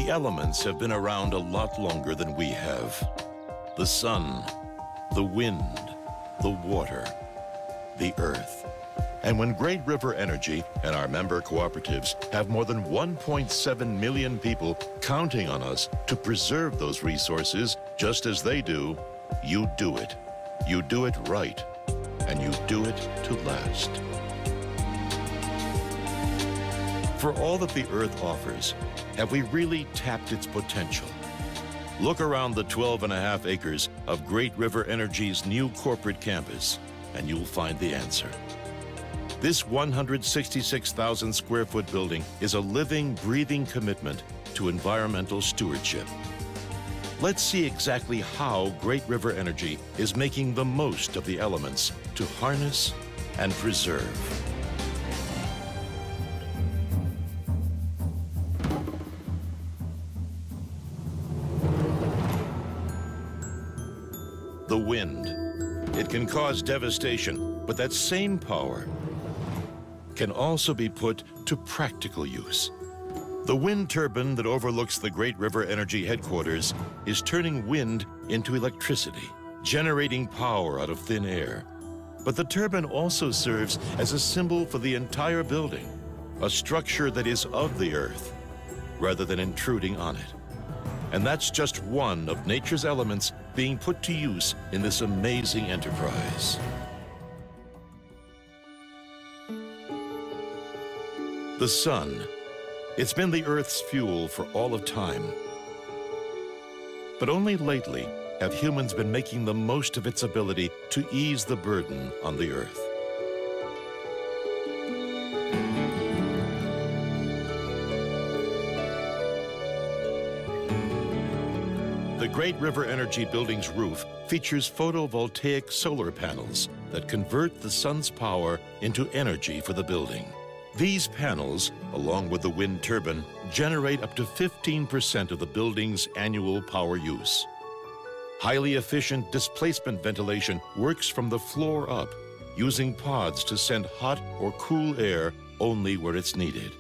The elements have been around a lot longer than we have. The sun, the wind, the water, the earth. And when Great River Energy and our member cooperatives have more than 1.7 million people counting on us to preserve those resources just as they do, you do it. You do it right, and you do it to last. For all that the earth offers, have we really tapped its potential? Look around the 12.5 acres of Great River Energy's new corporate campus, and you'll find the answer. This 166,000 square foot building is a living, breathing commitment to environmental stewardship. Let's see exactly how Great River Energy is making the most of the elements to harness and preserve. The wind. It can cause devastation, but that same power can also be put to practical use. The wind turbine that overlooks the Great River Energy headquarters is turning wind into electricity, generating power out of thin air. But the turbine also serves as a symbol for the entire building, a structure that is of the earth, rather than intruding on it. And that's just one of nature's elements being put to use in this amazing enterprise. The sun. It's been the Earth's fuel for all of time. But only lately have humans been making the most of its ability to ease the burden on the Earth. The Great River Energy building's roof features photovoltaic solar panels that convert the sun's power into energy for the building. These panels, along with the wind turbine, generate up to 15% of the building's annual power use. Highly efficient displacement ventilation works from the floor up, using pods to send hot or cool air only where it's needed.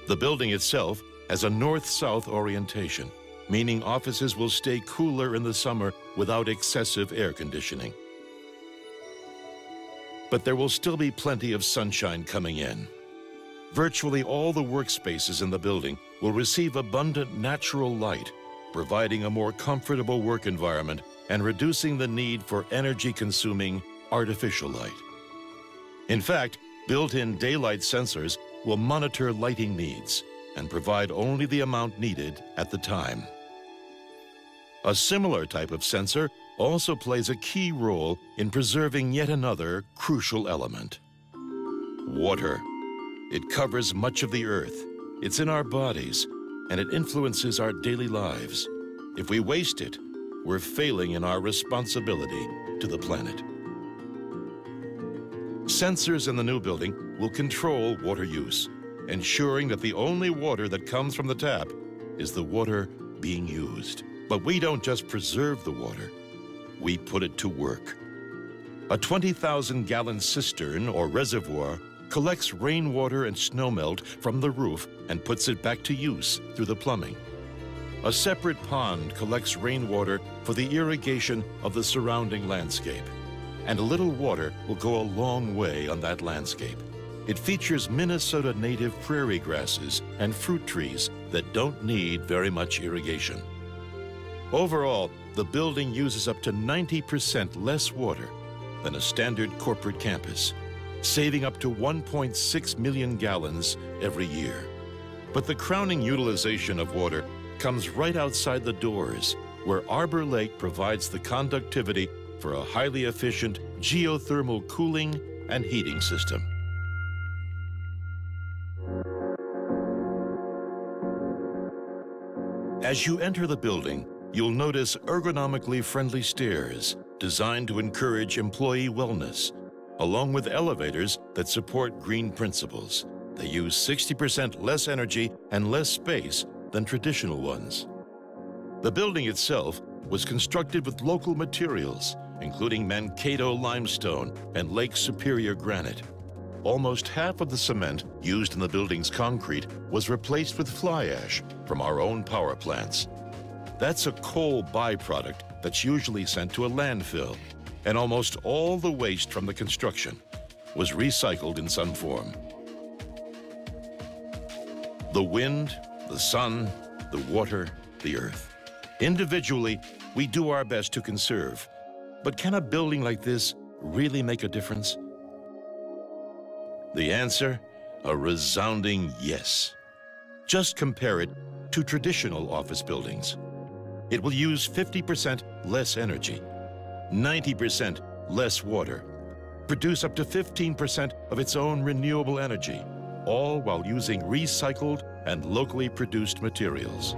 The building itself has a north-south orientation, meaning offices will stay cooler in the summer without excessive air conditioning. But there will still be plenty of sunshine coming in. Virtually all the workspaces in the building will receive abundant natural light, providing a more comfortable work environment and reducing the need for energy-consuming artificial light. In fact, built-in daylight sensors will monitor lighting needs and provide only the amount needed at the time. A similar type of sensor also plays a key role in preserving yet another crucial element: water. It covers much of the earth, it's in our bodies, and it influences our daily lives. If we waste it, we're failing in our responsibility to the planet. Sensors in the new building will control water use, ensuring that the only water that comes from the tap is the water being used. But we don't just preserve the water, we put it to work. A 20,000-gallon cistern or reservoir collects rainwater and snowmelt from the roof and puts it back to use through the plumbing. A separate pond collects rainwater for the irrigation of the surrounding landscape. And a little water will go a long way on that landscape. It features Minnesota native prairie grasses and fruit trees that don't need very much irrigation. Overall, the building uses up to 90% less water than a standard corporate campus, saving up to 1.6 million gallons every year. But the crowning utilization of water comes right outside the doors, where Arbor Lake provides the conductivity for a highly efficient geothermal cooling and heating system. As you enter the building, you'll notice ergonomically friendly stairs designed to encourage employee wellness, along with elevators that support green principles. They use 60% less energy and less space than traditional ones. The building itself was constructed with local materials, including Mankato limestone and Lake Superior granite. almost half of the cement used in the building's concrete was replaced with fly ash from our own power plants. That's a coal byproduct that's usually sent to a landfill, and almost all the waste from the construction was recycled in some form. The wind, the sun, the water, the earth. Individually, we do our best to conserve. But can a building like this really make a difference? The answer, a resounding yes. Just compare it to traditional office buildings. It will use 50% less energy, 90% less water, produce up to 15% of its own renewable energy, all while using recycled and locally produced materials.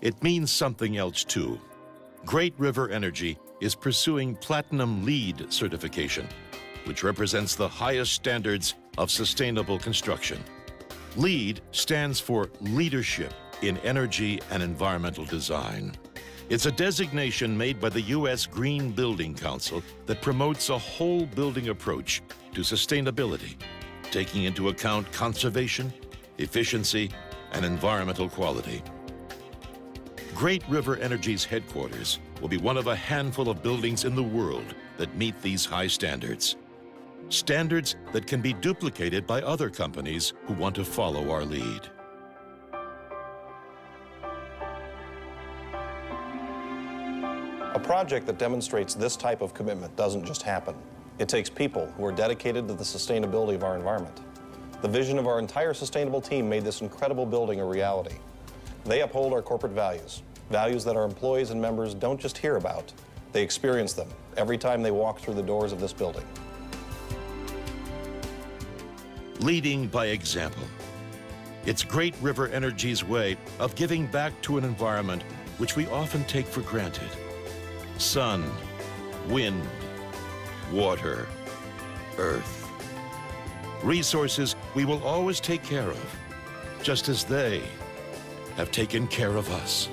It means something else too. Great River Energy is pursuing Platinum LEED certification, which represents the highest standards of sustainable construction. LEED stands for Leadership in Energy and Environmental Design. It's a designation made by the U.S. Green Building Council that promotes a whole building approach to sustainability, taking into account conservation, efficiency, and environmental quality. Great River Energy's headquarters will be one of a handful of buildings in the world that meet these high standards. Standards that can be duplicated by other companies who want to follow our lead. A project that demonstrates this type of commitment doesn't just happen. It takes people who are dedicated to the sustainability of our environment. The vision of our entire sustainable team made this incredible building a reality. They uphold our corporate values, values that our employees and members don't just hear about, they experience them every time they walk through the doors of this building. Leading by example. It's Great River Energy's way of giving back to an environment which we often take for granted. Sun, wind, water, earth. Resources we will always take care of, just as they have taken care of us.